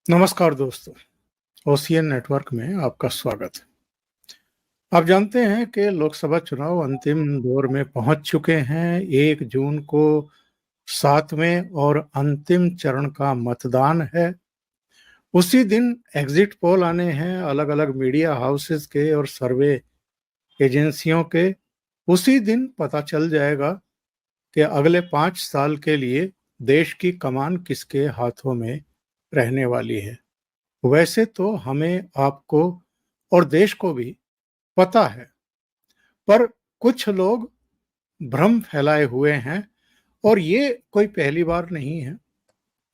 नमस्कार दोस्तों, OCN network में आपका स्वागत है। आप जानते हैं कि लोकसभा चुनाव अंतिम दौर में पहुंच चुके हैं। 1 जून को 7वें और अंतिम चरण का मतदान है। उसी दिन एग्जिट पोल आने हैं अलग-अलग मीडिया हाउसेस के और सर्वे एजेंसियों के। उसी दिन पता चल जाएगा कि अगले 5 साल के लिए देश की कमान किसके हाथों में रहने वाली है। वैसे तो हमें, आपको और देश को भी पता है, पर कुछ लोग भ्रम फैलाए हुए हैं और ये कोई पहली बार नहीं है।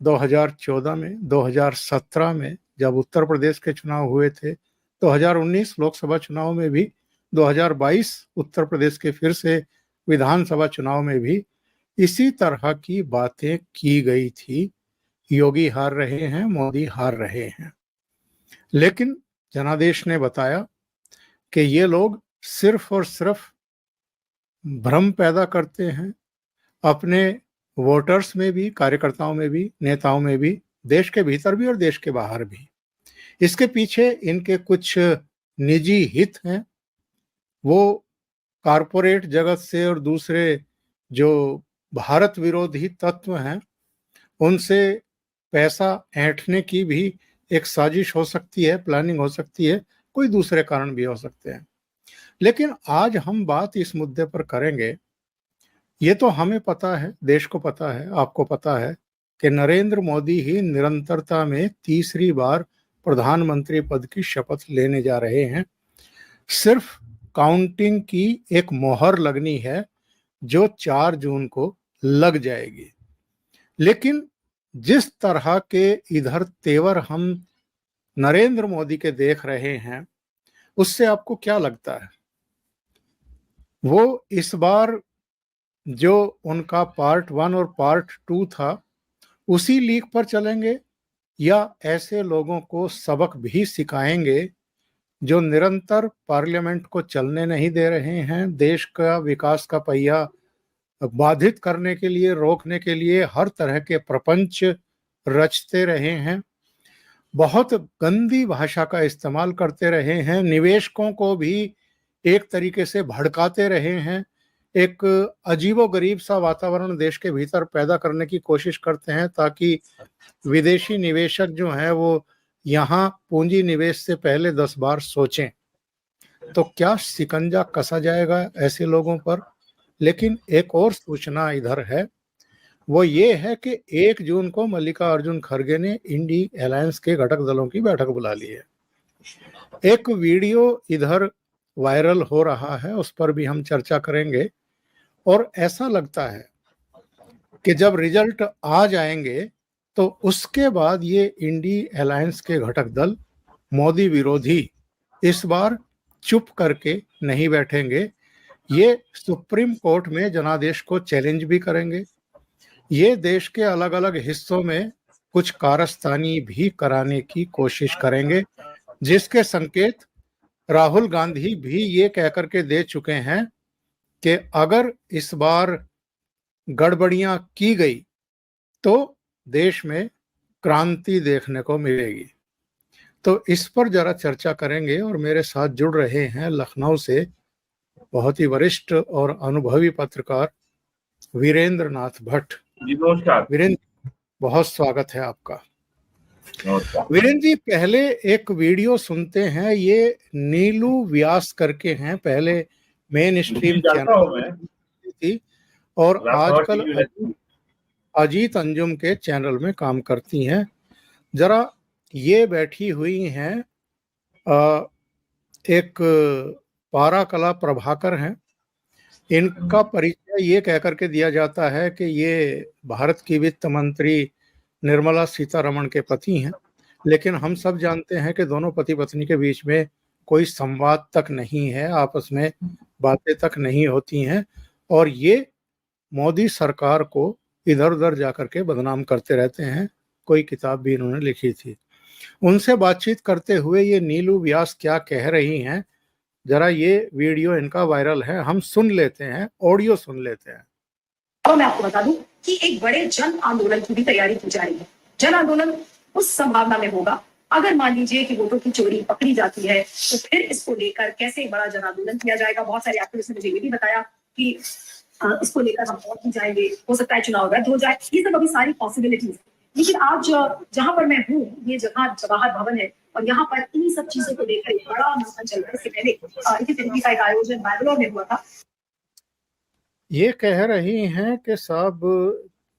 2014 में, 2017 में जब उत्तर प्रदेश के चुनाव हुए थे, 2019 लोकसभा चुनाव में भी, 2022 उत्तर प्रदेश के फिर से विधानसभा चुनाव में भी इसी तरह की बातें की गई थी। योगी हार रहे हैं, मोदी हार रहे हैं। लेकिन जनादेश ने बताया कि ये लोग सिर्फ और सिर्फ भ्रम पैदा करते हैं, अपने वोटर्स में भी, कार्यकर्ताओं में भी, नेताओं में भी, देश के भीतर भी और देश के बाहर भी। इसके पीछे इनके कुछ निजी हित हैं। वो कारपोरेट जगत से और दूसरे जो भारत विरोधी तत्व हैं, उनसे पैसा ऐंठने की भी एक साजिश हो सकती है, प्लानिंग हो सकती है, कोई दूसरे कारण भी हो सकते हैं। लेकिन आज हम बात इस मुद्दे पर करेंगे। ये तो हमें पता है, देश को पता है, आपको पता है कि नरेंद्र मोदी ही निरंतरता में तीसरी बार प्रधानमंत्री पद की शपथ लेने जा रहे हैं। सिर्फ काउंटिंग की एक मोहर लगनी है जो 4 जून को लग जाएगी। लेकिन जिस तरह के इधर तेवर हम नरेंद्र मोदी के देख रहे हैं, उससे आपको क्या लगता है? वो इस बार जो उनका पार्ट 1 और पार्ट 2 था, उसी लीक पर चलेंगे या ऐसे लोगों को सबक भी सिखाएंगे जो निरंतर पार्लियामेंट को चलने नहीं दे रहे हैं, देश का विकास का पहिया बाधित करने के लिए, रोकने के लिए हर तरह के प्रपंच रचते रहे हैं, बहुत गंदी भाषा का इस्तेमाल करते रहे हैं, निवेशकों को भी एक तरीके से भड़काते रहे हैं, एक अजीबोगरीब सा वातावरण देश के भीतर पैदा करने की कोशिश करते हैं ताकि विदेशी निवेशक जो हैं वो यहाँ पूंजी निवेश से पहले 10 बार सोचें। तो क्या शिकंजा कसा जाएगा ऐसे लोगों पर? लेकिन एक और सूचना इधर है, वो ये है कि 1 जून को मल्लिकार्जुन खड़गे ने इंडी अलायंस के घटक दलों की बैठक बुला ली है। एक वीडियो इधर वायरल हो रहा है, उस पर भी हम चर्चा करेंगे। और ऐसा लगता है कि जब रिजल्ट आ जाएंगे तो उसके बाद ये इंडी अलायंस के घटक दल, मोदी विरोधी, इस बार चुप करके नहीं बैठेंगे। ये सुप्रीम कोर्ट में जनादेश को चैलेंज भी करेंगे। ये देश के अलग अलग हिस्सों में कुछ कारस्तानी भी कराने की कोशिश करेंगे, जिसके संकेत राहुल गांधी भी ये कहकर के दे चुके हैं कि अगर इस बार गड़बड़ियां की गई तो देश में क्रांति देखने को मिलेगी। तो इस पर जरा चर्चा करेंगे और मेरे साथ जुड़ रहे हैं लखनऊ से बहुत ही वरिष्ठ और अनुभवी पत्रकार वीरेंद्र नाथ भट्ट। वीरेंद्र, बहुत स्वागत है आपका। वीरेंद्र जी, पहले एक वीडियो सुनते हैं। ये नीलू व्यास करके हैं, पहले मेन स्ट्रीम चैनल थी और आजकल अजीत अंजुम के चैनल में काम करती हैं। जरा ये बैठी हुई हैं, एक पारा कला प्रभाकर हैं। इनका परिचय ये कहकर के दिया जाता है कि ये भारत की वित्त मंत्री निर्मला सीतारमण के पति हैं, लेकिन हम सब जानते हैं कि दोनों पति पत्नी के बीच में कोई संवाद तक नहीं है, आपस में बातें तक नहीं होती हैं और ये मोदी सरकार को इधर उधर जाकर के बदनाम करते रहते हैं। कोई किताब भी इन्होंने लिखी थी। उनसे बातचीत करते हुए ये नीलू व्यास क्या कह रही हैं, जरा ये वीडियो इनका वायरल है, हम सुन लेते हैं, ऑडियो सुन लेते हैं। तो मैं आपको बता दूं कि एक बड़े जन आंदोलन की भी तैयारी की जा रही है। जन आंदोलन उस संभावना में होगा। अगर मान लीजिए कि वोटों की चोरी पकड़ी जाती है तो फिर इसको लेकर कैसे बड़ा जन आंदोलन किया जाएगा। बहुत सारे एक्टिविस्ट ने मुझे ये भी बताया कि इसको लेकर हम और भी जाएंगे, हो सकता है चुनाव रद्द हो जाए। ये सब अभी सारी पॉसिबिलिटीज। लेकिन आज जहां पर मैं हूँ, ये जगह जवाहर भवन है और यहाँ पर इन्हीं सब चीजों को लेकर एक बड़ा मंथन चल रहा है। इससे पहले इसी तरीके का एक आयोजन बैंगलोर में हुआ था। ये कह रही हैं कि साहब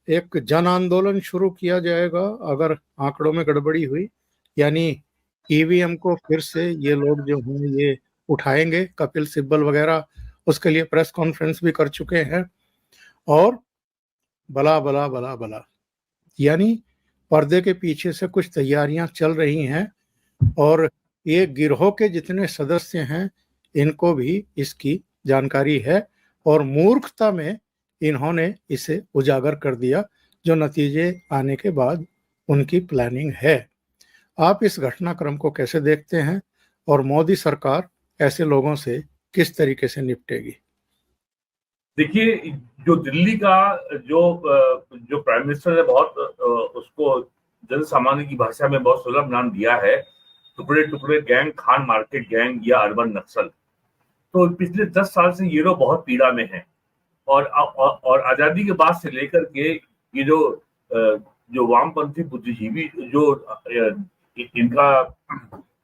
एक जन आंदोलन शुरू किया जाएगा अगर आंकड़ों में गड़बड़ी हुई, यानी ईवीएम को फिर से ये लोग जो हैं ये उठाएंगे। कपिल सिब्बल वगैरह उसके लिए प्रेस कॉन्फ्रेंस भी कर चुके हैं और बला बला बला बला, यानी पर्दे के पीछे से कुछ तैयारियां चल रही हैं और ये गिरोह के जितने सदस्य हैं इनको भी इसकी जानकारी है और मूर्खता में इन्होंने इसे उजागर कर दिया, जो नतीजे आने के बाद उनकी प्लानिंग है। आप इस घटनाक्रम को कैसे देखते हैं और मोदी सरकार ऐसे लोगों से किस तरीके से निपटेगी? देखिए, जो दिल्ली का जो जो प्राइम मिनिस्टर ने बहुत उसको जन सामान्य की भाषा में बहुत सुलभ नाम दिया है, टुकड़े टुकड़े गैंग, खान मार्केट गैंग या अर्बन नक्सल। तो पिछले 10 साल से ये लोग बहुत पीड़ा में हैं और आजादी के बाद से लेकर के ये जो वामपंथी बुद्धिजीवी जो इनका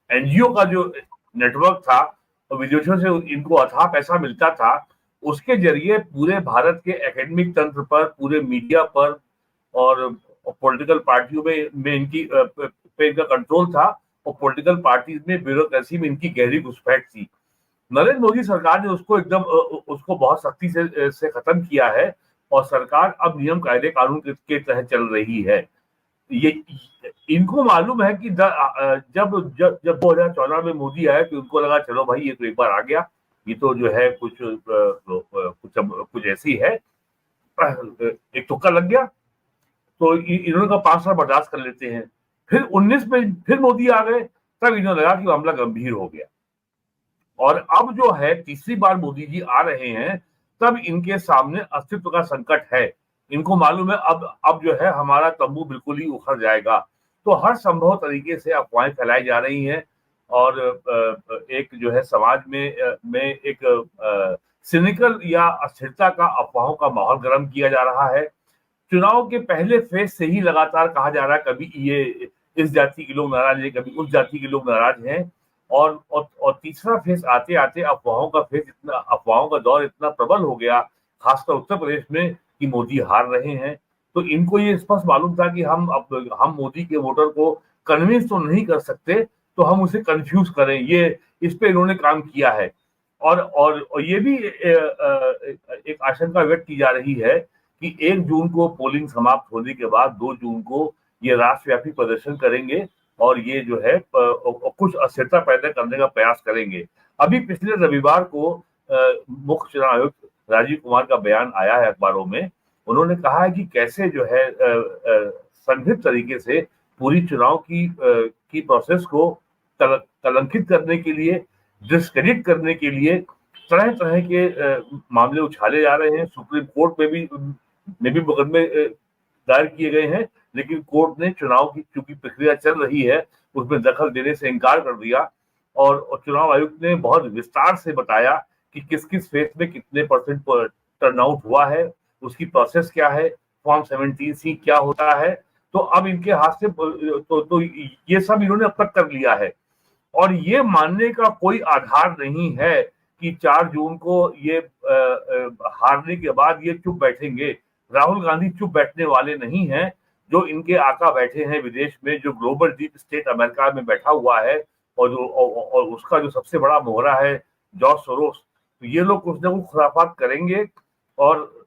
एनजीओ का जो नेटवर्क था और विदेशों से इनको अथाह पैसा मिलता था, उसके जरिए पूरे भारत के एकेडमिक तंत्र पर, पूरे मीडिया पर और पॉलिटिकल पार्टियों में इनकी पे इनका कंट्रोल था और पॉलिटिकल पार्टीज में, ब्यूरोक्रेसी में इनकी गहरी घुसपैठ थी। नरेंद्र मोदी सरकार ने उसको बहुत सख्ती से खत्म किया है और सरकार अब नियम कायदे कानून के तहत चल रही है। ये इनको मालूम है कि जब 2014 में मोदी आया कि उनको लगा चलो भाई ये तो एक बार आ गया, ये तो जो है कुछ ऐसी है, एक तुक्का लग गया तो इन्होंने कहा 5 साल बर्दाश्त कर लेते हैं। फिर 19 में फिर मोदी आ गए, तब इन्होंने लगा कि मामला गंभीर हो गया और अब जो है तीसरी बार मोदी जी आ रहे हैं, तब इनके सामने अस्तित्व का संकट है। इनको मालूम है अब जो है हमारा तंबू बिल्कुल ही उखड़ जाएगा। तो हर संभव तरीके से अफवाहें फैलाई जा रही हैं और एक जो है समाज में एक सिनिकल या अस्थिरता का, अफवाहों का माहौल गर्म किया जा रहा है। चुनाव के पहले फेज से ही लगातार कहा जा रहा है कभी ये इस जाति के लोग नाराज हैं, कभी उस जाति के लोग नाराज हैं और तीसरा फेज आते आते अफवाहों का दौर इतना प्रबल हो गया, खासकर उत्तर प्रदेश में, कि मोदी हार रहे हैं। तो इनको ये स्पष्ट मालूम था कि हम मोदी के वोटर को कन्विंस तो नहीं कर सकते, तो हम उसे कंफ्यूज करें, ये इस पे इन्होंने काम किया है। और ये भी एक आशंका व्यक्त की जा रही है कि 1 जून को पोलिंग समाप्त होने के बाद 2 जून को ये राष्ट्रव्यापी प्रदर्शन करेंगे और ये जो है कुछ अस्थिरता पैदा करने का प्रयास करेंगे। अभी पिछले रविवार को मुख्य चुनाव आयुक्त राजीव कुमार का बयान आया है अखबारों में। उन्होंने कहा है कि कैसे जो है संदिग्ध तरीके से पूरी चुनाव की प्रोसेस को कलंकित करने के लिए, डिस्क्रेडिट करने के लिए तरह तरह के मामले उछाले जा रहे हैं। सुप्रीम कोर्ट में भी मुकदमे दायर किए गए हैं, लेकिन कोर्ट ने चुनाव की चूंकि प्रक्रिया चल रही है उसमें दखल देने से इनकार कर दिया और चुनाव आयुक्त ने बहुत विस्तार से बताया कि किस किस फेज में कितने परसेंट टर्नआउट हुआ है, उसकी प्रोसेस क्या है, फॉर्म 17C क्या होता है। तो अब इनके हाथ से तो ये सब इन्होंने अब तक कर लिया है और ये मानने का कोई आधार नहीं है कि 4 जून को ये हारने के बाद ये चुप बैठेंगे। राहुल गांधी चुप बैठने वाले नहीं हैं। जो इनके आका बैठे हैं विदेश में, जो ग्लोबल डीप स्टेट अमेरिका में बैठा हुआ है और उसका जो सबसे बड़ा मोहरा है जॉर्ज सोरोस, तो ये लोग कुछ ना कुछ खुराफात करेंगे और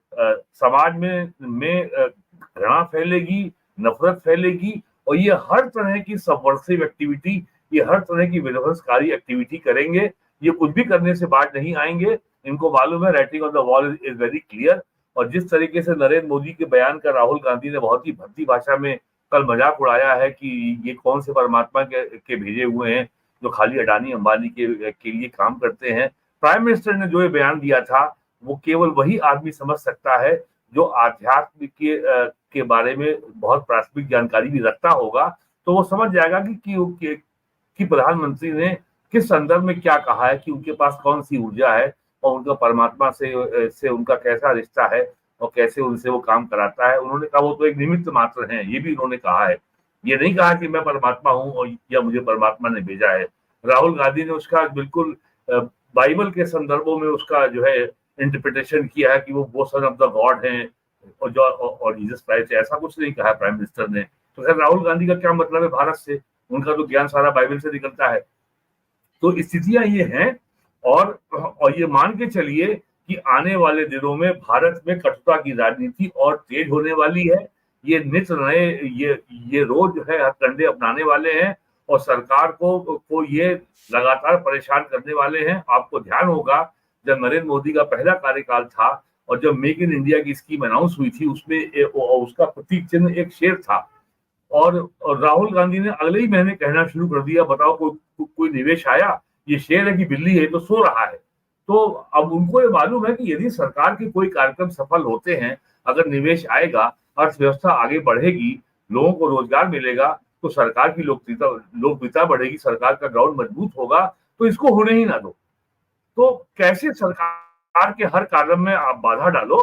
समाज में घृणा फैलेगी, नफरत फैलेगी और ये हर तरह की सबवर्सिव एक्टिविटी, ये हर तरह की विध्वंसकारी एक्टिविटी करेंगे। ये कुछ भी करने से बाज नहीं आएंगे। इनको मालूम है writing on the wall is very clear. और जिस तरीके से नरेंद्र मोदी के बयान का राहुल गांधी ने बहुत ही भद्दी भाषा में कल मजाक उड़ाया है कि ये कौन से परमात्मा के भेजे हुए हैं जो खाली अडानी अंबानी के लिए काम करते हैं। प्राइम मिनिस्टर ने जो ये बयान दिया था वो केवल वही आदमी समझ सकता है जो आध्यात्म के बारे में बहुत प्राथमिक जानकारी भी रखता होगा। तो वो समझ जाएगा कि प्रधानमंत्री ने किस संदर्भ में क्या कहा है, कि उनके पास कौन सी ऊर्जा है और उनका परमात्मा से उनका कैसा रिश्ता है और कैसे उनसे वो काम कराता है। उन्होंने कहा वो तो एक निमित्त मात्र हैं, ये भी उन्होंने कहा है। ये नहीं कहा कि मैं परमात्मा हूँ और या मुझे परमात्मा ने भेजा है। राहुल गांधी ने उसका बिल्कुल बाइबल के संदर्भों में उसका जो है इंटरप्रिटेशन किया है कि वो सन ऑफ द गॉड हैं और जीसस क्राइस्ट, ऐसा कुछ नहीं कहा प्राइम मिनिस्टर ने। तो खैर राहुल गांधी का क्या मतलब है भारत से, उनका तो ज्ञान सारा बाइबल से निकलता है। तो स्थितियां ये हैं और ये मान के चलिए कि आने वाले दिनों में भारत में कटुता की राजनीति और तेज होने वाली है। ये नित नए ये रोज जो है हथकंडे अपनाने वाले हैं और सरकार को ये लगातार परेशान करने वाले हैं। आपको ध्यान होगा जब नरेंद्र मोदी का पहला कार्यकाल था और जब मेक इन इंडिया की स्कीम अनाउंस हुई थी, उसमें उसका प्रतीक चिन्ह एक शेर था और राहुल गांधी ने अगले ही महीने कहना शुरू कर दिया, बताओ कोई निवेश आया, ये शेर है कि बिल्ली है, तो सो रहा है। तो अब उनको ये मालूम है कि यदि सरकार के कोई कार्यक्रम सफल होते हैं, अगर निवेश आएगा, अर्थव्यवस्था आगे बढ़ेगी, लोगों को रोजगार मिलेगा, तो सरकार की लोकप्रियता बढ़ेगी, सरकार का ग्राउंड मजबूत होगा, तो इसको होने ही ना दो। तो कैसे सरकार के हर कार्यक्रम में आप बाधा डालो,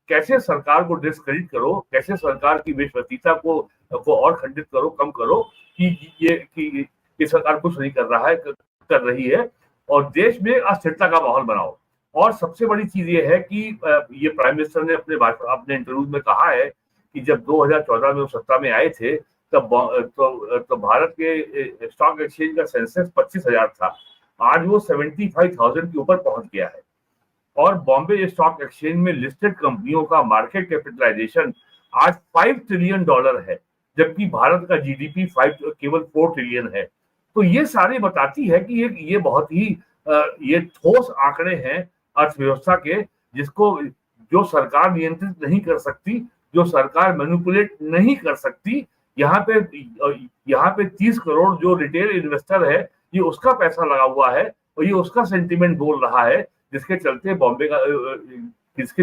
कैसे सरकार को डिस्क्रेडिट करो, कैसे सरकार की विश्वसनीयता को और खंडित करो, कम करो कि सरकार कुछ नहीं कर रहा है, कर रही है, और देश में अस्थिरता का माहौल बनाओ। और सबसे बड़ी चीज ये है कि ये प्राइम मिनिस्टर ने अपने इंटरव्यू में कहा है कि जब 2014 में वो सत्ता में आए थे तो भारत के स्टॉक एक्सचेंज का सेंसेक्स 25,000 था, आज वो 75,000 के ऊपर पहुंच गया है। और बॉम्बे स्टॉक एक्सचेंज में लिस्टेड कंपनियों का मार्केट कैपिटलाइजेशन आज $5 ट्रिलियन है, जबकि भारत का जीडीपी केवल 4 ट्रिलियन है। तो ये सारे बताती है कि ये बहुत ही ये ठोस आंकड़े हैं अर्थव्यवस्था के, जो सरकार नियंत्रित नहीं कर सकती, जो सरकार मैनिपुलेट नहीं कर सकती। यहाँ पे 30 करोड़ जो रिटेल इन्वेस्टर है, ये उसका पैसा लगा हुआ है और ये उसका सेंटिमेंट बोल रहा है, जिसके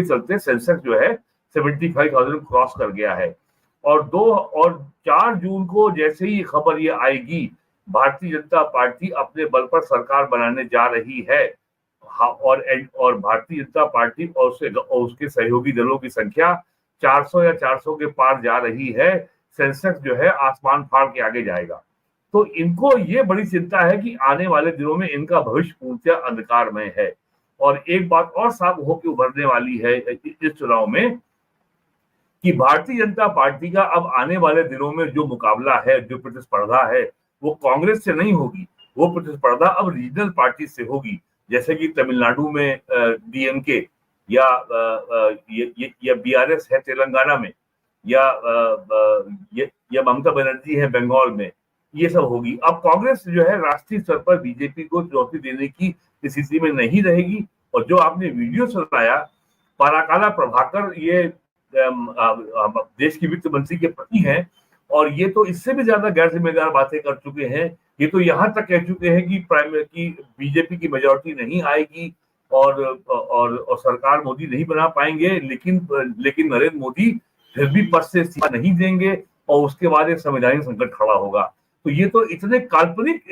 चलते सेंसेक्स जो है 75,000 क्रॉस कर गया है। और 4 जून को जैसे ही खबर ये आएगी, भारतीय जनता पार्टी अपने बल पर सरकार बनाने जा रही है। और भारतीय जनता पार्टी और उसके सहयोगी दलों की संख्या 400 या 400 के पार जा रही है। सेंसेक्स जो है आसमान फाड़ के आगे जाएगा। तो इनको ये बड़ी चिंता है कि आने वाले दिनों में इनका भविष्य पूर्णतः अंधकारमय है। और एक बात और साफ होकर उभरने वाली है इस चुनाव में कि भारतीय जनता पार्टी का अब आने वाले दिनों में जो मुकाबला है, जो प्रतिस्पर्धा है, वो कांग्रेस से नहीं होगी, वो प्रतिस्पर्धा अब रीजनल पार्टी से होगी। जैसे कि तमिलनाडु में डीएमके या बीआरएस है तेलंगाना में, या ममता बनर्जी है बंगाल में, ये सब होगी। अब कांग्रेस जो है राष्ट्रीय स्तर पर बीजेपी को चुनौती देने की स्थिति में नहीं रहेगी। और जो आपने वीडियो सुनाया, पराकाला प्रभाकर ये देश की वित्त मंत्री के पति हैं और ये तो इससे भी ज्यादा गैर जिम्मेदार बातें कर चुके हैं। ये तो यहाँ तक कह चुके हैं कि बीजेपी की मेजोरिटी नहीं आएगी और सरकार मोदी नहीं बना पाएंगे, लेकिन नरेंद्र मोदी फिर भी पद से इस्तीफा नहीं देंगे और उसके बाद एक संवैधानिक संकट खड़ा होगा। तो ये तो इतने काल्पनिक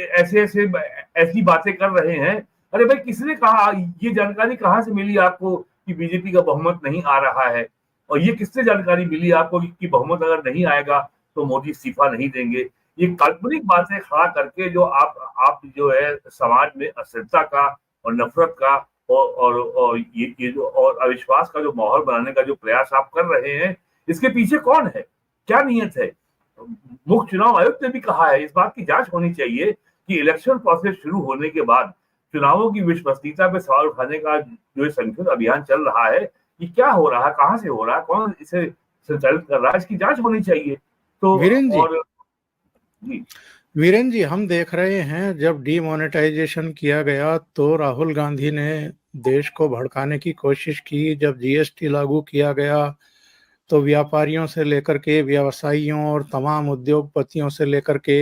ऐसी बातें कर रहे हैं। अरे भाई, किसने कहा? ये जानकारी कहाँ से मिली आपको कि बीजेपी का बहुमत नहीं आ रहा है? और ये किससे जानकारी मिली आपको कि बहुमत अगर नहीं आएगा तो मोदी इस्तीफा नहीं देंगे? ये काल्पनिक बातें खड़ा करके जो आप जो है समाज में अस्थिरता का और नफरत का और ये जो और अविश्वास का जो माहौल बनाने का जो प्रयास आप कर रहे हैं, इसके पीछे कौन है, क्या नीयत है? मुख्य चुनाव आयुक्त ने भी कहा है, इस बात की जांच होनी चाहिए कि इलेक्शन प्रोसेस शुरू होने के बाद चुनावों की विश्वसनीयता पे सवाल उठाने का जो संगठित अभियान चल रहा है, ये क्या हो रहा है, कहाँ से हो रहा है, कौन इसे संचालित कर रहा है, इसकी जांच होनी चाहिए। तो वीरेन जी, हम देख रहे हैं जब डीमोनेटाइजेशन किया गया तो राहुल गांधी ने देश को भड़काने की कोशिश की। जब जीएसटी लागू किया गया तो व्यापारियों से लेकर के व्यवसायियों और तमाम उद्योगपतियों से लेकर के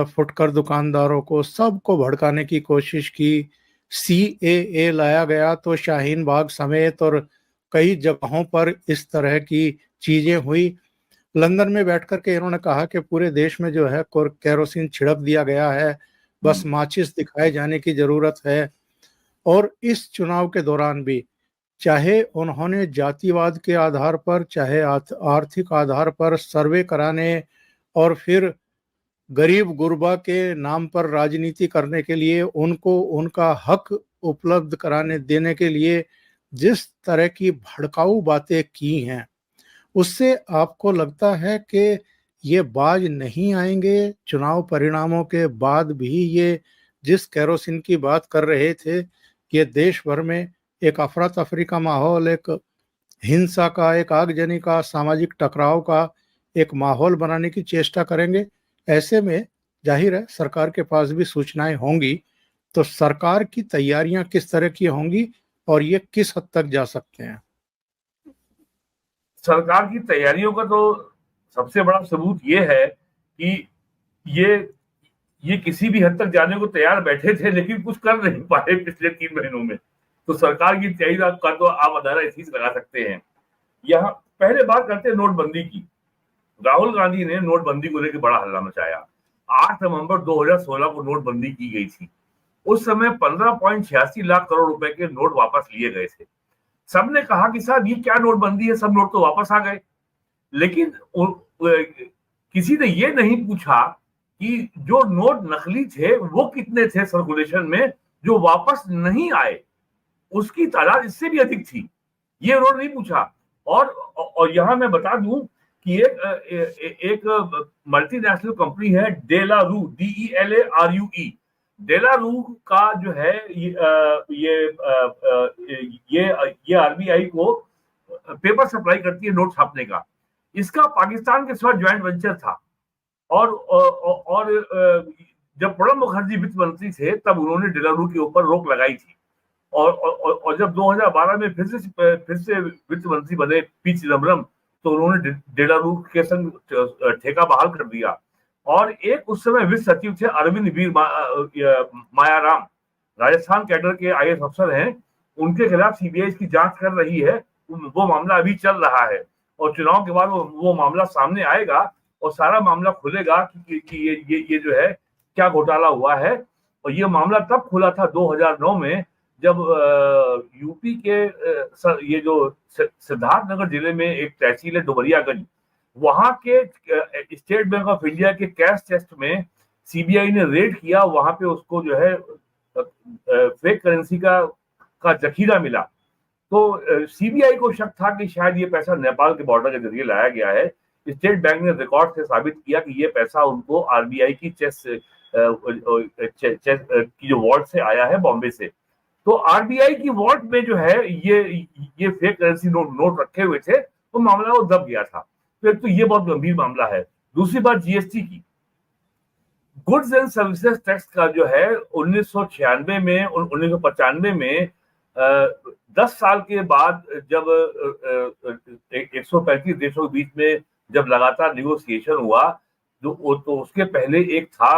फुटकर दुकानदारों को सबको भड़काने की कोशिश की। CAA लाया गया तो शाहीन बाग समेत और कई जगहों पर इस तरह की चीजें हुई। लंदन में बैठ कर के इन्होंने कहा कि पूरे देश में जो है केरोसिन छिड़क दिया गया है, बस माचिस दिखाए जाने की जरूरत है। और इस चुनाव के दौरान भी चाहे उन्होंने जातिवाद के आधार पर, चाहे आर्थिक आधार पर सर्वे कराने और फिर गरीब गुरबा के नाम पर राजनीति करने के लिए, उनको उनका हक उपलब्ध कराने देने के लिए जिस तरह की भड़काऊ बातें की हैं, उससे आपको लगता है कि ये बाज नहीं आएंगे? चुनाव परिणामों के बाद भी ये जिस केरोसिन की बात कर रहे थे, ये देश भर में एक अफरा तफरी का माहौल, एक हिंसा का, एक आगजनी का, सामाजिक टकराव का एक माहौल बनाने की चेष्टा करेंगे। ऐसे में जाहिर है सरकार के पास भी सूचनाएं होंगी, तो सरकार की तैयारियां किस तरह की होंगी और ये किस हद तक जा सकते हैं? सरकार की तैयारियों का तो सबसे बड़ा सबूत ये है कि ये किसी भी हद तक जाने को तैयार बैठे थे, लेकिन कुछ कर नहीं पाए पिछले 3 महीनों में। तो सरकार की तैयारी का तो आप अंदाजा इसी से लगा सकते हैं। यहाँ पहले बात करते हैं नोटबंदी की। राहुल गांधी ने नोटबंदी को लेकर बड़ा हल्ला मचाया। 8 नवंबर 2016 को नोटबंदी की गई थी। उस समय 15.86 लाख करोड़ रुपए के नोट वापस लिए गए थे। सबने कहा कि साहब ये क्या नोटबंदी है, सब नोट तो वापस आ गए। लेकिन किसी ने ये नहीं पूछा कि जो नोट नकली थे वो कितने थे सर्कुलेशन में, जो वापस नहीं आए उसकी तादाद इससे भी अधिक थी। ये उन्होंने नहीं पूछा। और यहां मैं बता दूं कि एक मल्टीनेशनल कंपनी है डेलारू, DELARUE। डेलारू का जो है ये आरबीआई को पेपर सप्लाई करती है नोट छापने का। इसका पाकिस्तान के साथ ज्वाइंट वेंचर था। और जब प्रणब मुखर्जी वित्त मंत्री थे तब उन्होंने डेलारू के ऊपर रोक लगाई थी। और जब 2012 में फिर से वित्त मंत्री बने पी चिदम्बरम, तो उन्होंने डेलारू के संग ठेका बहाल कर दिया। और एक उस समय वित्त सचिव थे अरविंद वीर मायाराम, राजस्थान कैडर के IAS अफसर हैं। उनके खिलाफ सीबीआई की जांच कर रही है। वो मामला अभी चल रहा है और चुनाव के बाद वो मामला सामने आएगा और सारा मामला खुलेगा कि ये जो है क्या घोटाला हुआ है। और ये मामला तब खुला था 2009 में, जब यूपी के ये जो सिद्धार्थनगर जिले में एक तहसील है डुमरियागंज, वहां के स्टेट बैंक ऑफ इंडिया के कैश चेस्ट में सीबीआई ने रेड किया। वहां पे उसको जो है फेक करेंसी का जखीरा मिला। तो सीबीआई को शक था कि शायद ये पैसा नेपाल के बॉर्डर के जरिए लाया गया है। स्टेट बैंक ने रिकॉर्ड से साबित किया कि ये पैसा उनको आरबीआई की चेस्ट की जो वॉल्ट से आया है, बॉम्बे से। तो आरबीआई की वॉल्ट में जो है ये फेक करेंसी नोट रखे हुए थे, तो मामला वो दब गया था। तो एक तो ये बहुत गंभीर मामला है। दूसरी बात जीएसटी की। गुड्स एंड सर्विसेज टैक्स का जो है 1996 में 1995 में 10 साल के बाद जब 135 देशों के बीच में जब लगातार निगोसिएशन हुआ, तो उसके पहले एक था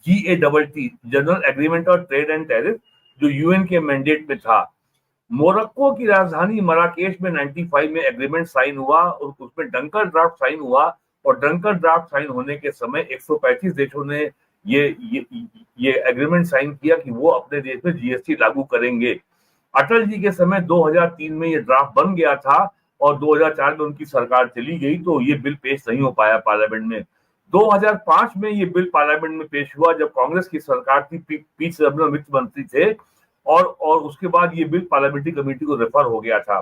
GATT, general agreement on trade and tariff, जो यूएन के मैंडेट में था। मोरक्को की राजधानी मराकेश में 95 में एग्रीमेंट साइन हुआ और उसमें डंकर ड्राफ्ट साइन हुआ। और डंकर ड्राफ्ट साइन होने के समय 135 देशों ने ये एग्रीमेंट साइन किया कि वो अपने देश में जीएसटी लागू करेंगे। अटल जी के समय 2003 में ये ड्राफ्ट बन गया था और 2004 में उनकी सरकार चली गई, तो ये बिल पेश नहीं हो पाया पार्लियामेंट में। 2005 में ये बिल पार्लियामेंट में पेश हुआ जब कांग्रेस की सरकार थी, पी चिदम्बरम वित्त मंत्री थे। और उसके बाद ये बिल पार्लियामेंट्री कमेटी को रेफर हो गया था।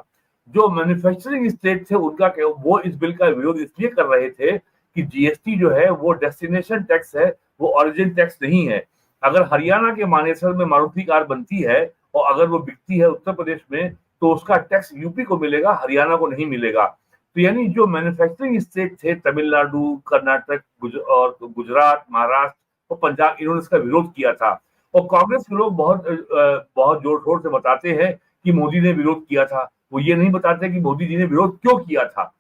जो मैन्युफैक्चरिंग स्टेट थे उनका वो इस बिल का विरोध इसलिए कर रहे थे कि जीएसटी जो है वो डेस्टिनेशन टैक्स है, वो ओरिजिन टैक्स नहीं है। अगर हरियाणा के मानेसर में मारुति कार बनती है और अगर वो बिकती है उत्तर प्रदेश में, तो उसका टैक्स यूपी को मिलेगा, हरियाणा को नहीं मिलेगा। तो यानी जो मैन्युफैक्चरिंग स्टेट थे तमिलनाडु, कर्नाटक और गुजरात, महाराष्ट्र और पंजाब, इन्होंने इसका विरोध किया था। और कांग्रेस के लोग बहुत जोर शोर से बताते हैं कि मोदी ने विरोध किया था। वो ये नहीं बताते कि मोदी जी ने विरोध क्यों किया था।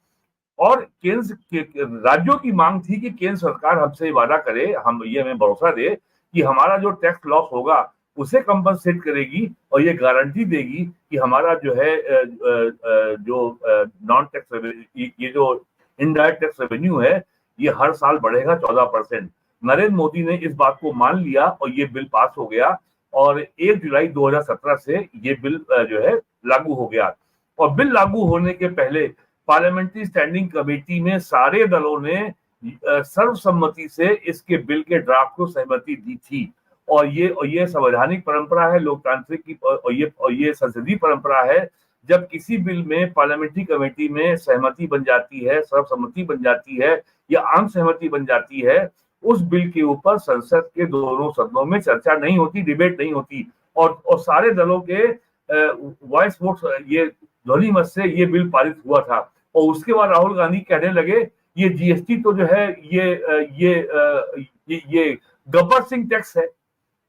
और राज्यों की मांग थी कि केंद्र सरकार हमसे वादा करे, हमें भरोसा दे कि हमारा जो टैक्स लॉस होगा उसे कंपनसेट करेगी और ये गारंटी देगी कि हमारा जो है जो नॉन टैक्स ये जो इनडायरेक्ट टैक्स रेवेन्यू है ये हर साल बढ़ेगा 14%। नरेंद्र मोदी ने इस बात को मान लिया और ये बिल पास हो गया और 1 जुलाई 2017 से ये बिल जो है लागू हो गया। और बिल लागू होने के पहले पार्लियामेंट्री स्टैंडिंग कमेटी में सारे दलों ने सर्वसम्मति से इसके बिल के ड्राफ्ट को सहमति दी थी। और ये संवैधानिक परंपरा है लोकतांत्रिक की, और ये संसदीय परंपरा है। जब किसी बिल में पार्लियामेंट्री कमेटी में सहमति बन जाती है, सर्वसम्मति बन जाती है या आम सहमति बन जाती है, उस बिल के ऊपर संसद के दोनों सदनों में चर्चा नहीं होती, डिबेट नहीं होती और सारे दलों के वॉइस वोट ये ध्वनि मत से ये बिल पारित हुआ था। और उसके बाद राहुल गांधी कहने लगे ये जीएसटी तो जो है ये गब्बर सिंह टैक्स है,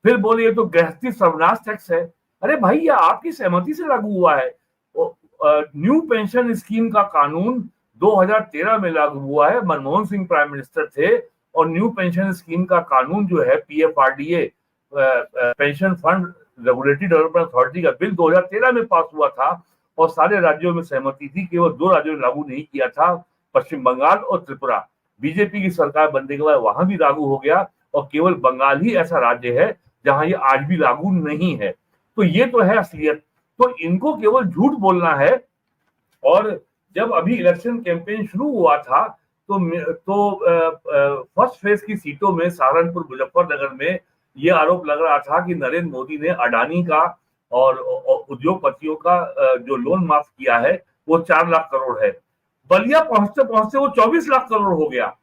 फिर बोले ये तो गृहस्थी सर्वनाश टैक्स है। अरे भाई ये आपकी सहमति से लागू हुआ है। न्यू पेंशन स्कीम का कानून 2013 में लागू हुआ है, मनमोहन सिंह प्राइम मिनिस्टर थे और न्यू पेंशन स्कीम का कानून जो है PFRDA pension fund regulatory development authority का बिल 2013 में पास हुआ था और सारे राज्यों में सहमति थी। केवल 2 राज्यों ने लागू नहीं किया था, पश्चिम बंगाल और त्रिपुरा। बीजेपी की सरकार बनने के बाद वहां भी लागू हो गया और केवल बंगाल ही ऐसा राज्य है जहां ये आज भी लागू नहीं है। तो ये तो है असलियत। तो इनको केवल झूठ बोलना है। और जब अभी इलेक्शन कैंपेन शुरू हुआ था तो फर्स्ट फेज की सीटों में सहारनपुर, मुजफ्फरनगर में ये आरोप लग रहा था कि नरेंद्र मोदी ने अडानी का और उद्योगपतियों का जो लोन माफ किया है वो 4 लाख करोड़ है। बलिया पहुंचते पहुंचते वो 24 लाख करोड़ हो गया।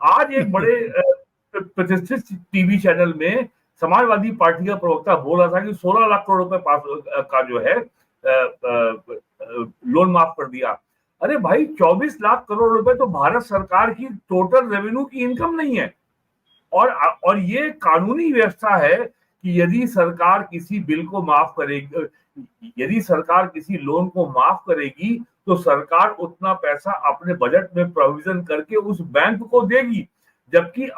आज एक बड़े प्रतिष्ठित टीवी चैनल में समाजवादी पार्टी का प्रवक्ता बोल रहा था कि 16 लाख करोड़ रुपए का जो है लोन माफ कर दिया। अरे भाई 24 लाख करोड़ रुपए तो भारत सरकार की टोटल रेवेन्यू की इनकम नहीं है। और ये कानूनी व्यवस्था है कि यदि सरकार किसी बिल को माफ करेगी, यदि सरकार किसी लोन को माफ करेगी तो सरकार उतना पैसा अपने बजट में प्रोविजन करके उस बैंक को देगी। जबकि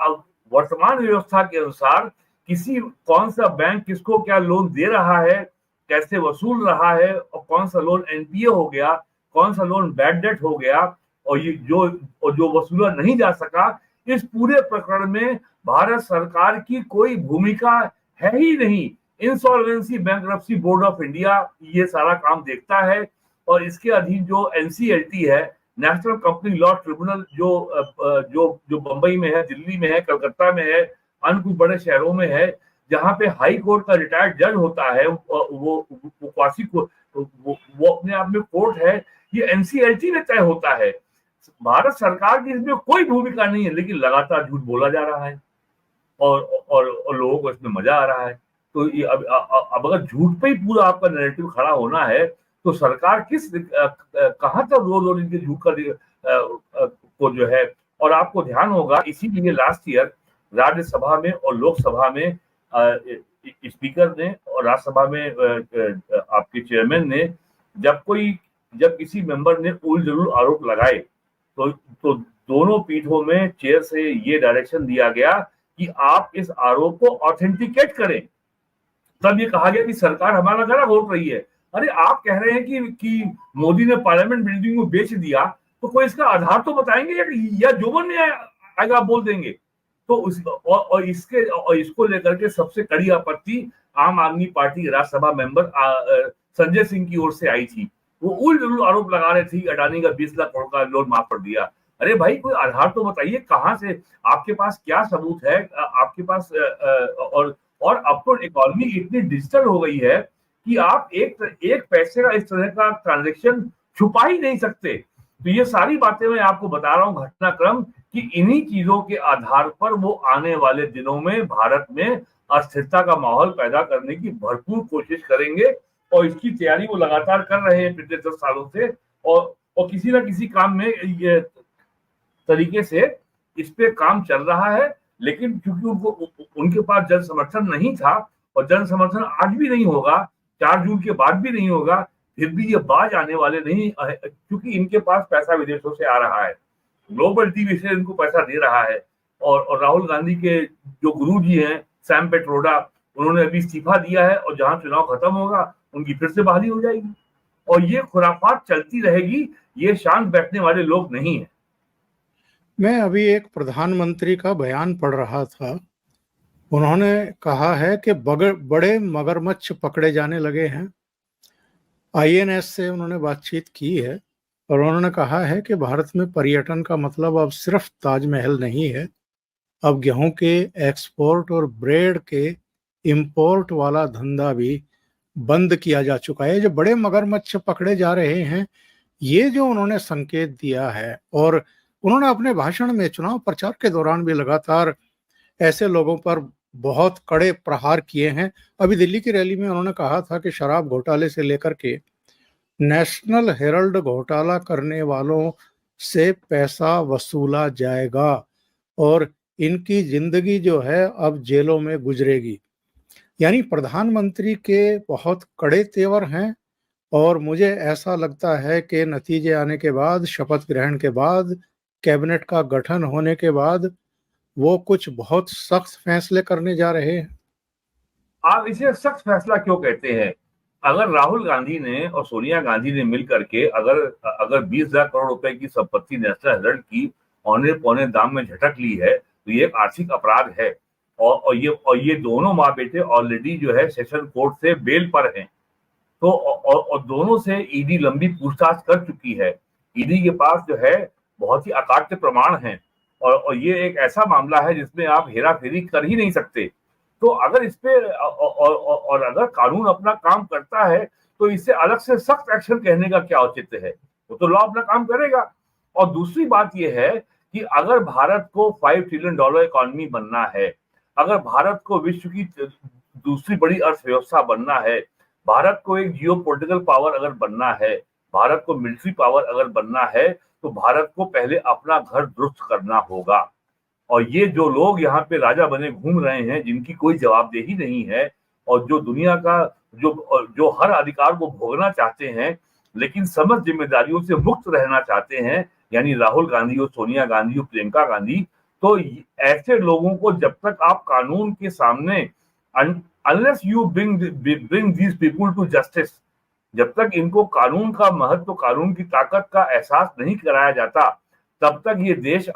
वर्तमान व्यवस्था के अनुसार कौन सा बैंक किसको क्या लोन दे रहा है, कैसे वसूल रहा है और कौन सा लोन एनपीए हो गया, कौन सा लोन बैड डेट हो गया और ये जो वसूला नहीं जा सका, इस पूरे प्रकरण में भारत सरकार की कोई भूमिका है ही नहीं। Insolvency bankruptcy board of India ये सारा काम देखता है और इसके अधीन जो एनसीएलटी है, नेशनल कंपनी लॉ ट्रिब्यूनल, जो बंबई में है, दिल्ली में है, कलकत्ता में है, अन्य कुछ बड़े शहरों में है, जहां पे हाई कोर्ट का रिटायर्ड जज होता है, वो क्वासी को वो अपने आप में कोर्ट है, ये एनसीएलटी में तय होता है। भारत सरकार की इसमें कोई भूमिका नहीं है, लेकिन लगातार झूठ बोला जा रहा है और लोगों को इसमें मजा आ रहा है। तो ये अब अगर झूठ पे ही पूरा आपका नैरेटिव खड़ा होना है तो सरकार कहां तक रोज इनके झूठ का को जो है। और आपको ध्यान होगा इसीलिए लास्ट ईयर राज्यसभा में और लोकसभा में स्पीकर ने और राज्यसभा में आपके चेयरमैन ने जब किसी मेंबर ने उल जरूर आरोप लगाए तो दोनों पीठों में चेयर से ये डायरेक्शन दिया गया कि आप इस आरोप को ऑथेंटिकेट करें। तब ये कहा गया कि सरकार हमारा गला घोट रही है। अरे आप कह रहे हैं कि मोदी ने पार्लियामेंट बिल्डिंग को बेच दिया, तो कोई इसका आधार तो बताएंगे या जो मन में आएगा आप बोल देंगे। तो इसको लेकर के सबसे कड़ी आपत्ति आम आदमी पार्टी के राज्यसभा मेंबर संजय सिंह की ओर से आई थी। वो उल जरूर आरोप लगा रहे थे अडानी का 20 लाख करोड़ का लोन माफ कर दिया। अरे भाई कोई आधार तो बताइए, कहां से, आपके पास क्या सबूत है आपके पास। और अब तो इकोनॉमी इतनी डिजिटल हो गई है कि आप एक पैसे का इस तरह का ट्रांजैक्शन छुपा ही नहीं सकते। तो ये सारी बातें मैं आपको बता रहा हूँ घटनाक्रम कि इन्हीं चीजों के आधार पर वो आने वाले दिनों में भारत में अस्थिरता का माहौल पैदा करने की भरपूर कोशिश करेंगे और इसकी तैयारी वो लगातार कर रहे हैं पिछले 10 सालों से। और किसी ना किसी काम में ये तरीके से इस पे काम चल रहा है। लेकिन क्योंकि उनके पास जन समर्थन नहीं था और जन समर्थन आज भी नहीं होगा, 4 जून के बाद भी नहीं होगा, फिर भी ये बाज आने वाले नहीं, क्योंकि इनके पास पैसा विदेशों से आ रहा है, ग्लोबल टीवी से इनको पैसा दे रहा है। और राहुल गांधी के जो गुरुजी हैं सैम पेट्रोडा, उन्होंने अभी इस्तीफा दिया है और जहां चुनाव खत्म होगा उनकी फिर से बहाली हो जाएगी। और ये खुराफात चलती रहेगी, ये शांत बैठने वाले लोग नहीं है। मैं अभी एक प्रधानमंत्री का बयान पढ़ रहा था। उन्होंने कहा है कि बड़े मगरमच्छ पकड़े जाने लगे हैं। आईएनएस से उन्होंने बातचीत की है और उन्होंने कहा है कि भारत में पर्यटन का मतलब अब सिर्फ ताजमहल नहीं है, अब गेहूं के एक्सपोर्ट और ब्रेड के इंपोर्ट वाला धंधा भी बंद किया जा चुका है। जो बड़े मगरमच्छ पकड़े जा रहे हैं, ये जो उन्होंने संकेत दिया है, और उन्होंने अपने भाषण में चुनाव प्रचार के दौरान भी लगातार ऐसे लोगों पर बहुत कड़े प्रहार किए हैं। अभी दिल्ली की रैली में उन्होंने कहा था कि शराब घोटाले से लेकर के नेशनल हेराल्ड घोटाला करने वालों से पैसा वसूला जाएगा और इनकी जिंदगी जो है अब जेलों में गुजरेगी। यानी प्रधानमंत्री के बहुत कड़े तेवर हैं और मुझे ऐसा लगता है कि नतीजे आने के बाद, शपथ ग्रहण के बाद, कैबिनेट का गठन होने के बाद वो कुछ बहुत सख्त फैसले करने जा रहे हैं। आप इसे सख्त फैसला क्यों कहते हैं? अगर राहुल गांधी ने और सोनिया गांधी ने मिलकर के अगर 20,000 करोड़ रुपए की संपत्ति नेशनल हेराल्ड की औने पौने दाम में झटक ली है तो ये एक आर्थिक अपराध है। और ये दोनों माँ बेटे ऑलरेडी जो है सेशन कोर्ट से बेल पर हैं। तो और दोनों से ईडी लंबी पूछताछ कर चुकी है। ईडी के पास जो है बहुत ही अकाट्य प्रमाण हैं और ये एक ऐसा मामला है जिसमें आप हेरा फेरी कर ही नहीं सकते। तो अगर इस पे और अगर कानून अपना काम करता है तो इससे अलग से सख्त एक्शन कहने का क्या औचित्य है? वो तो लॉ अपना काम करेगा। और दूसरी बात यह है कि अगर भारत को $5 ट्रिलियन इकोनॉमी बनना है, अगर भारत को विश्व की दूसरी बड़ी अर्थव्यवस्था बनना है, भारत को एक जियो पॉलिटिकल पावर अगर बनना है, भारत को मिलिट्री पावर अगर बनना है, तो भारत को पहले अपना घर दुरुस्त करना होगा। और ये जो लोग यहाँ पे राजा बने घूम रहे हैं, जिनकी कोई जवाबदेही नहीं है और जो दुनिया का जो हर अधिकार को भोगना चाहते हैं लेकिन समस्त जिम्मेदारियों से मुक्त रहना चाहते हैं, यानी राहुल गांधी और सोनिया गांधी और प्रियंका गांधी, तो ऐसे लोगों को जब तक आप कानून के सामने unless you bring these people to justice, जब तक इनको कानून का महत्व, कानून की ताकत का एहसास नहीं कराया जाता, तब तक ये देश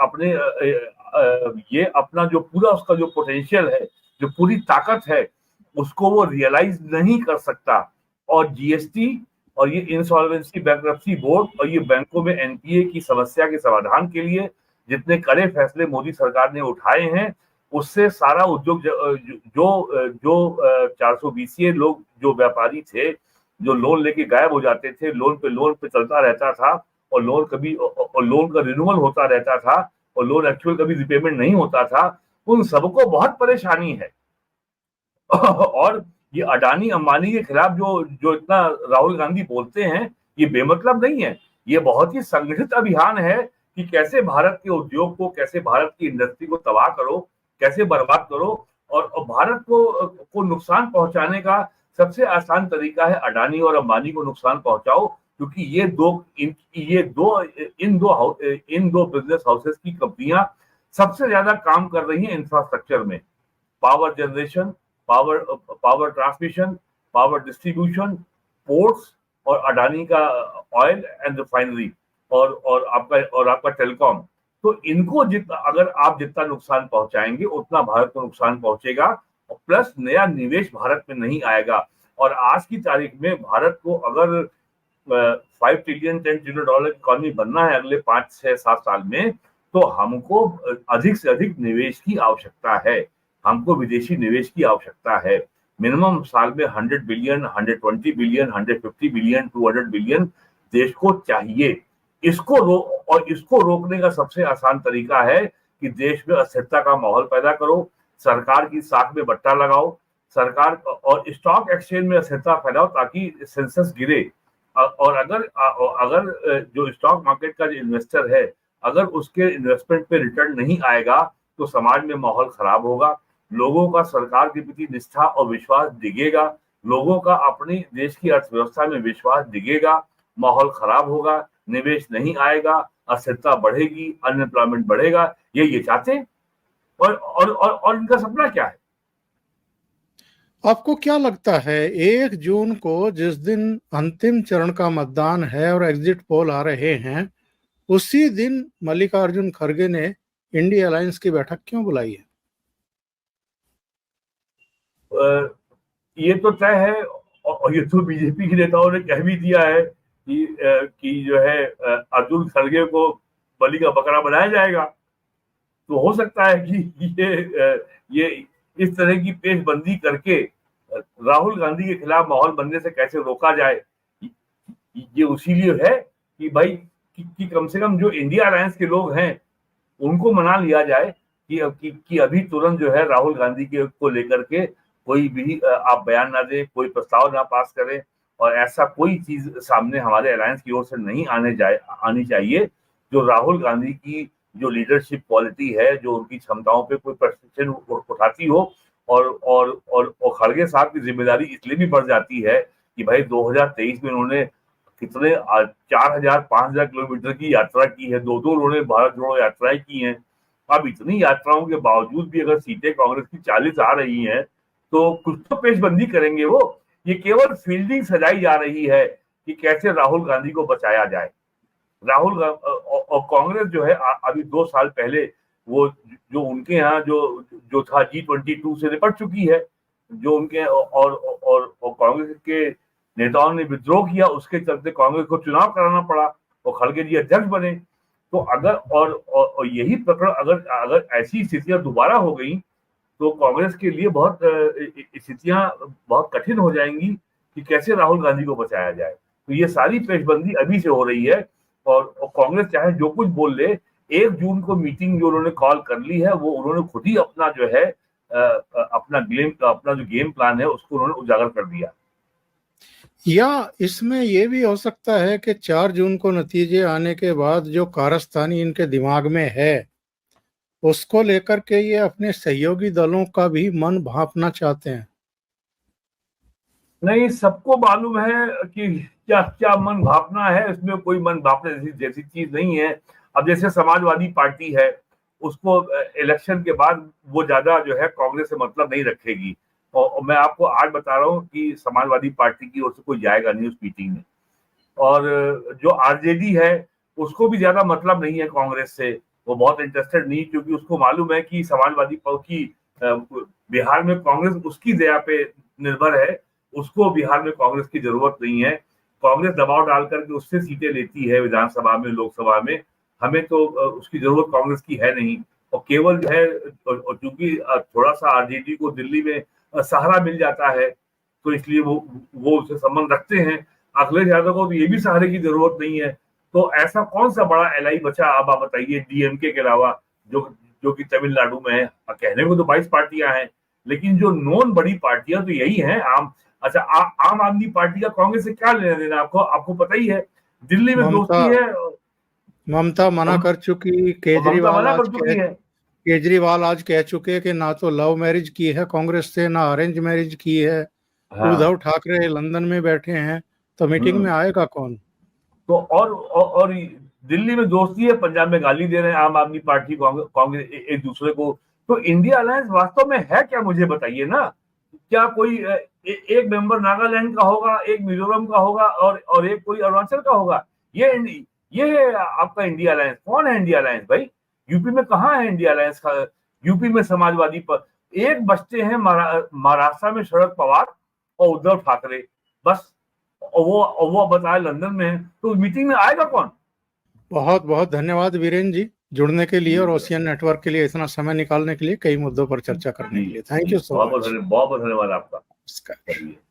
ये अपना जो पूरा उसका जो पोटेंशियल है, जो पूरी ताकत है, उसको वो रियलाइज नहीं कर सकता। और जीएसटी और ये इंसॉल्वेंसी बैंक्रप्सी बोर्ड और ये बैंकों में एनपीए की समस्या के समाधान के लिए जितने कड़े फैसले मोदी सरकार ने उठाए हैं, उससे सारा उद्योग जो 420 लोग जो व्यापारी थे, जो लोन लेके गायब हो जाते थे, लोन पे चलता रहता था और लोन का रिन्यूअल होता रहता था और लोन एक्चुअल कभी रिपेमेंट नहीं होता था, उन सबको बहुत परेशानी है। और ये अडानी अंबानी के खिलाफ जो इतना राहुल गांधी बोलते हैं, ये बेमतलब नहीं है। ये बहुत ही संगठित अभियान है कि कैसे भारत के उद्योग को, कैसे भारत की इंडस्ट्री को तबाह करो, कैसे बर्बाद करो। और भारत को नुकसान पहुंचाने का सबसे आसान तरीका है अडानी और अंबानी को नुकसान पहुंचाओ, क्योंकि इन दो बिजनेस हाउसेस की कंपनियां सबसे ज्यादा काम कर रही हैं इंफ्रास्ट्रक्चर में, power generation, power transmission, power distribution, ports और अडानी का ऑयल एंड रिफाइनरी और आपका टेलीकॉम। तो इनको अगर आप जितना नुकसान पहुंचाएंगे उतना भारत को नुकसान पहुंचेगा और प्लस नया निवेश भारत में नहीं आएगा। और आज की तारीख में भारत को अगर 5 ट्रिलियन $10 ट्रिलियन इकोनॉमी बनना है अगले 5, 6, 7 साल में, तो हमको अधिक से अधिक निवेश की आवश्यकता है, हमको विदेशी निवेश की आवश्यकता है। मिनिमम साल में 100 बिलियन, 120 बिलियन, 150 बिलियन, 200 बिलियन देश को चाहिए। इसको रोकने का सबसे आसान तरीका है कि देश में अस्थिरता का माहौल पैदा करो, सरकार की साख में बट्टा लगाओ, सरकार और स्टॉक एक्सचेंज में अस्थिरता फैलाओ ताकि सेंसेक्स गिरे। और अगर जो स्टॉक मार्केट का जो इन्वेस्टर है, अगर उसके इन्वेस्टमेंट पे रिटर्न नहीं आएगा तो समाज में माहौल खराब होगा, लोगों का सरकार के प्रति निष्ठा और विश्वास दिगेगा, लोगों का अपनी देश की अर्थव्यवस्था में विश्वास दिगेगा, माहौल खराब होगा, निवेश नहीं आएगा, अस्थिरता बढ़ेगी, अनएम्प्लॉयमेंट बढ़ेगा। ये चाहते हैं। और इनका सपना क्या है? आपको क्या लगता है 1 जून को जिस दिन अंतिम चरण का मतदान है और एग्जिट पोल आ रहे हैं, उसी दिन मल्लिकार्जुन खड़गे ने इंडिया अलायंस की बैठक क्यों बुलाई है? ये तो तय है और ये तो बीजेपी के नेताओं ने कह भी दिया है कि जो है अर्जुन खड़गे को बलि का बकरा बनाया जाएगा। तो हो सकता है कि ये इस तरह की पेशबंदी करके राहुल गांधी के खिलाफ माहौल बनने से कैसे रोका जाए, ये उसी लिए है कि भाई कि कम से कम जो इंडिया अलायंस के लोग हैं उनको मना लिया जाए कि अभी तुरंत जो है राहुल गांधी के को लेकर के कोई भी आप बयान ना दें, कोई प्रस्ताव ना पास करें और ऐसा कोई चीज सामने हमारे अलायंस की ओर से नहीं आनी चाहिए जो राहुल गांधी की जो लीडरशिप क्वालिटी है, जो उनकी क्षमताओं पे कोई प्रश्न उठाती हो। और खड़गे साहब की जिम्मेदारी इसलिए भी बढ़ जाती है कि भाई 2023 में उन्होंने कितने 4,000-5,000 किलोमीटर की यात्रा की है, दो उन्होंने भारत जोड़ो यात्राएं की हैं। अब इतनी यात्राओं के बावजूद भी अगर सीटें कांग्रेस की 40 आ रही हैं तो कुछ तो पेशबंदी करेंगे वो। ये केवल फील्डिंग सजाई जा रही है कि कैसे राहुल गांधी को बचाया जाए। राहुल और कांग्रेस जो है अभी 2 साल पहले वो जो उनके यहाँ जो था G22 से निपट चुकी है, जो उनके और कांग्रेस के नेताओं ने विद्रोह किया, उसके चलते कांग्रेस को चुनाव कराना पड़ा और खड़गे जी अध्यक्ष बने। तो अगर और यही प्रकरण अगर ऐसी स्थितियां दोबारा हो गई तो कांग्रेस के लिए बहुत स्थितियां बहुत कठिन हो जाएंगी कि कैसे राहुल गांधी को बचाया जाए। तो ये सारी पेशबंदी अभी से हो रही है और कांग्रेस चाहे जो कुछ बोल ले, 1 जून को मीटिंग जो उन्होंने कॉल कर ली है वो उन्होंने खुद ही अपना जो है अपना जो गेम प्लान है उसको उन्होंने उजागर कर दिया। या इसमें यह भी हो सकता है कि 4 जून को नतीजे आने के बाद जो कारस्तानी इनके दिमाग में है उसको लेकर के ये अपने सहयोगी दलों का भी मन भांपना चाहते हैं। नहीं, सबको मालूम है कि क्या क्या मन भापना है, इसमें कोई मन भापने जैसी चीज नहीं है। अब जैसे समाजवादी पार्टी है, उसको इलेक्शन के बाद वो ज्यादा जो है कांग्रेस से मतलब नहीं रखेगी और मैं आपको आज बता रहा हूँ कि समाजवादी पार्टी की ओर से कोई जाएगा नहीं उस मीटिंग में। और जो आरजेडी है उसको भी ज्यादा मतलब नहीं है कांग्रेस से, वो बहुत इंटरेस्टेड नहीं, क्योंकि उसको मालूम है कि समाजवादी की बिहार में कांग्रेस उसकी दया पे निर्भर है, उसको बिहार में कांग्रेस की जरूरत नहीं है। कांग्रेस दबाव डाल करके उससे सीटें लेती है विधानसभा में, लोकसभा में, हमें तो उसकी जरूरत कांग्रेस की है नहीं। और केवल जो है चूंकि थोड़ा सा आरजेडी को दिल्ली में सहारा मिल जाता है तो इसलिए वो उससे संबंध रखते हैं। अखिलेश यादव को तो ये भी सहारे की जरूरत नहीं है। तो ऐसा कौन सा बड़ा एलआई बचा अब आप बताइए डीएमके के अलावा, जो कि तमिलनाडु में है। कहने को तो 22 पार्टियां हैं, लेकिन जो नॉन बड़ी पार्टियां तो यही हैं। आम आदमी पार्टी का कांग्रेस से क्या लेना देना, आपको पता ही है। दिल्ली में दोस्ती है, ममता मना कर चुकी, केजरीवाल आज कह चुके कि ना तो लव मैरिज की है कांग्रेस से, ना अरेंज मैरिज की है। हाँ। उद्धव ठाकरे लंदन में बैठे हैं, तो मीटिंग में आएगा कौन? तो और दिल्ली में दोस्ती है, पंजाब में गाली दे रहे हैं आम आदमी पार्टी कांग्रेस एक दूसरे को। तो इंडिया अलायंस वास्तव में है क्या, मुझे बताइए ना। क्या कोई एक मेंबर नागालैंड का होगा, एक मिजोरम का होगा और एक कोई अरुणाचल का होगा? ये है आपका इंडिया अलायंस? कौन है इंडिया अलायंस भाई? यूपी में कहाँ है इंडिया अलायंस का? यूपी में समाजवादी पर एक बचते हैं, महाराष्ट्र में शरद पवार और उद्धव ठाकरे, बस। और वो बताया लंदन में है, तो मीटिंग में आएगा कौन? बहुत बहुत धन्यवाद वीरेन जी जुड़ने के लिए और ओशियन नेटवर्क के लिए इतना समय निकालने के लिए, कई मुद्दों पर चर्चा करने के लिए। Thank you so much. बहुत बहुत धन्यवाद आपका। नमस्कार।